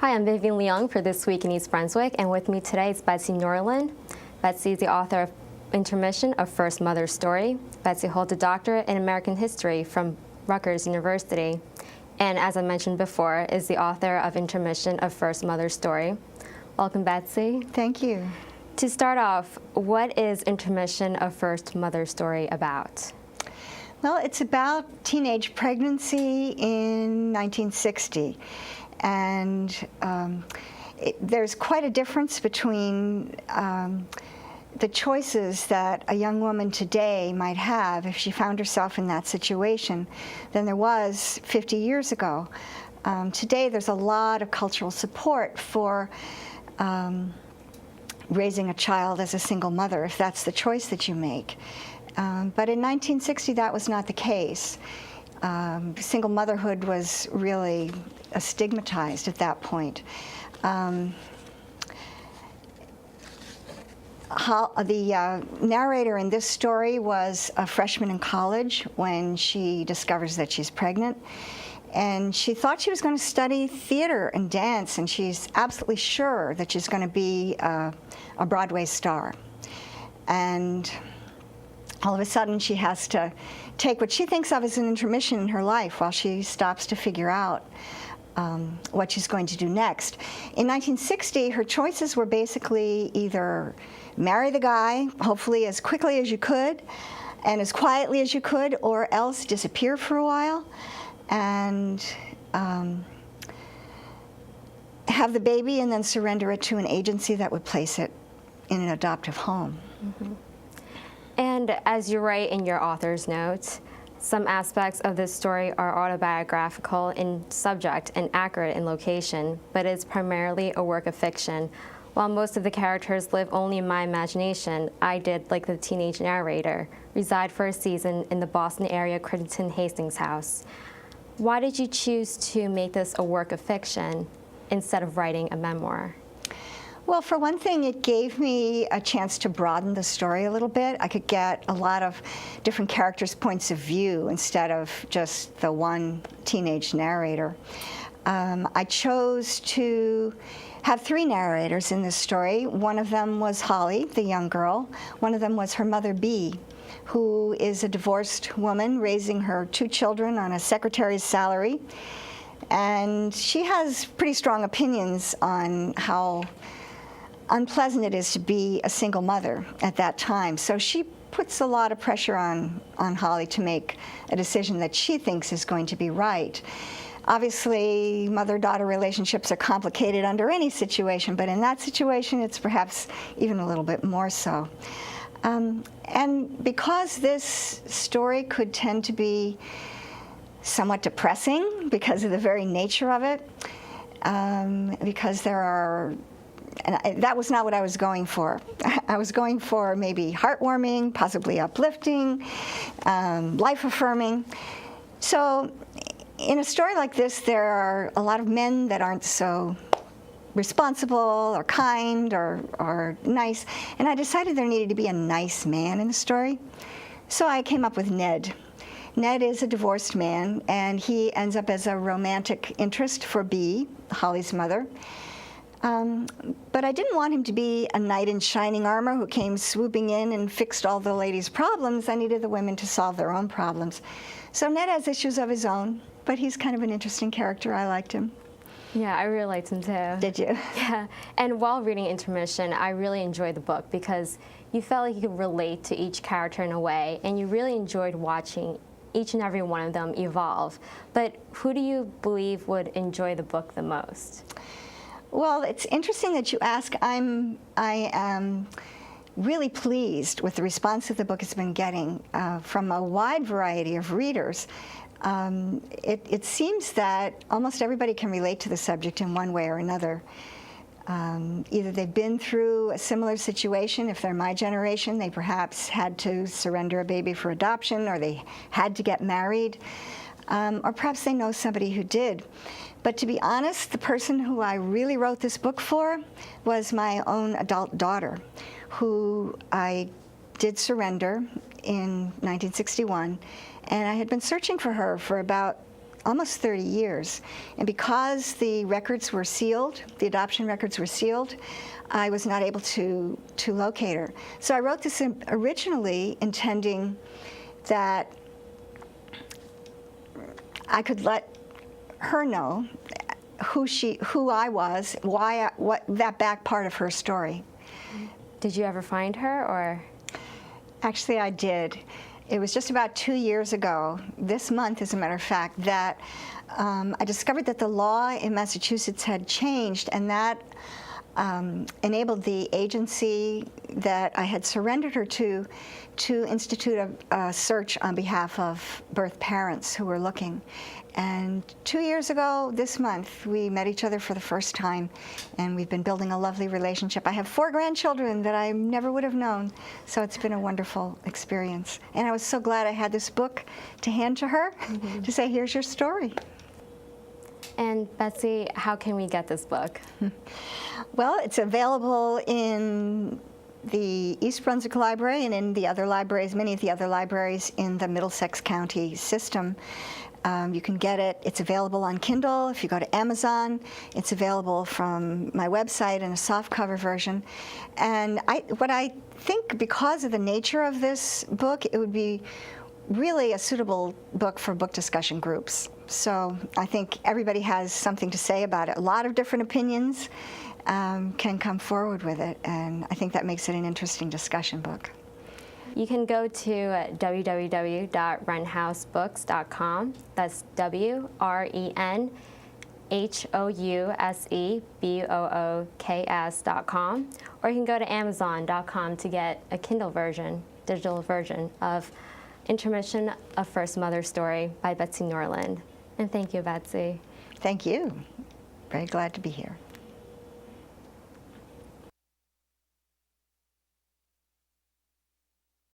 Hi, I'm Vivian Leung for This Week in East Brunswick, and with me today is Betsey Norland. Betsey is the author of Intermission, A First Mother's Story. Betsey holds a doctorate in American history from Rutgers University, and as I mentioned before, is the author of Intermission, A First Mother's Story. Welcome, Betsey. Thank you. To start off, what is Intermission, A First Mother's Story about? Well, it's about teenage pregnancy in 1960. And there's quite a difference between the choices that a young woman today might have if she found herself in that situation than there was 50 years ago. Today, there's a lot of cultural support for raising a child as a single mother, if that's the choice that you make. But in 1960, that was not the case. Single motherhood was really stigmatized at that point. The narrator in this story was a freshman in college when she discovers that she's pregnant. And she thought she was going to study theater and dance, and she's absolutely sure that she's going to be a Broadway star. And all of a sudden, she has to take what she thinks of as an intermission in her life while she stops to figure out what she's going to do next. In 1960, her choices were basically either marry the guy, hopefully as quickly as you could and as quietly as you could, or else disappear for a while and have the baby and then surrender it to an agency that would place it in an adoptive home. Mm-hmm. And as you write in your author's notes, some aspects of this story are autobiographical in subject and accurate in location, but it's primarily a work of fiction. While most of the characters live only in my imagination, I did, like the teenage narrator, reside for a season in the Boston area Crittenton Hastings house. Why did you choose to make this a work of fiction instead of writing a memoir? Well, for one thing, it gave me a chance to broaden the story a little bit. I could get a lot of different characters' points of view instead of just the one teenage narrator. I chose to have three narrators in this story. One of them was Holly, the young girl. One of them was her mother, Bee, who is a divorced woman raising her two children on a secretary's salary. And she has pretty strong opinions on how unpleasant it is to be a single mother at that time. So she puts a lot of pressure on Holly to make a decision that she thinks is going to be right. Obviously, mother-daughter relationships are complicated under any situation, but in that situation, it's perhaps even a little bit more so. And because this story could tend to be somewhat depressing because of the very nature of it, because there are and that was not what I was going for. I was going for maybe heartwarming, possibly uplifting, life-affirming. So in a story like this, there are a lot of men that aren't so responsible or kind or nice. And I decided there needed to be a nice man in the story. So I came up with Ned. Ned is a divorced man, and he ends up as a romantic interest for Bee, Holly's mother. But I didn't want him to be a knight in shining armor who came swooping in and fixed all the ladies' problems. I needed the women to solve their own problems. So Ned has issues of his own, but he's kind of an interesting character. I liked him. Yeah, I really liked him too. Did you? Yeah, and while reading Intermission, I really enjoyed the book because you felt like you could relate to each character in a way, and you really enjoyed watching each and every one of them evolve. But who do you believe would enjoy the book the most? Well, it's interesting that you ask. I am really pleased with the response that the book has been getting from a wide variety of readers. It seems that almost everybody can relate to the subject in one way or another. Either they've been through a similar situation. If they're my generation, they perhaps had to surrender a baby for adoption, or they had to get married, or perhaps they know somebody who did. But to be honest, the person who I really wrote this book for was my own adult daughter, who I did surrender in 1961, and I had been searching for her for about almost 30 years. And because the records were sealed, the adoption records were sealed, I was not able to locate her. So I wrote this originally intending that I could let her know who I was, what that back part of her story. Did you ever find her, or? Actually, I did. It was just about 2 years ago, this month, as a matter of fact, that I discovered that the law in Massachusetts had changed, and that enabled the agency that I had surrendered her to institute a search on behalf of birth parents who were looking. And 2 years ago, this month, we met each other for the first time, and we've been building a lovely relationship. I have 4 grandchildren that I never would have known, so it's been a wonderful experience. And I was so glad I had this book to hand to her to say, here's your story. And Betsey, how can we get this book? Well, it's available in the East Brunswick Library and in the other libraries, many of the other libraries in the Middlesex County system. You can get it. It's available on Kindle. If you go to Amazon, it's available from my website in a softcover version. And what I think, because of the nature of this book, it would be really a suitable book for book discussion groups. So I think everybody has something to say about it. A lot of different opinions can come forward with it, and I think that makes it an interesting discussion book. You can go to www.wrenhousebooks.com. That's WRENHOUSEBOOKS.com. Or you can go to Amazon.com to get a Kindle version, digital version of Intermission, A First Mother Story by Betsey Norland. And thank you, Betsey. Thank you. Very glad to be here.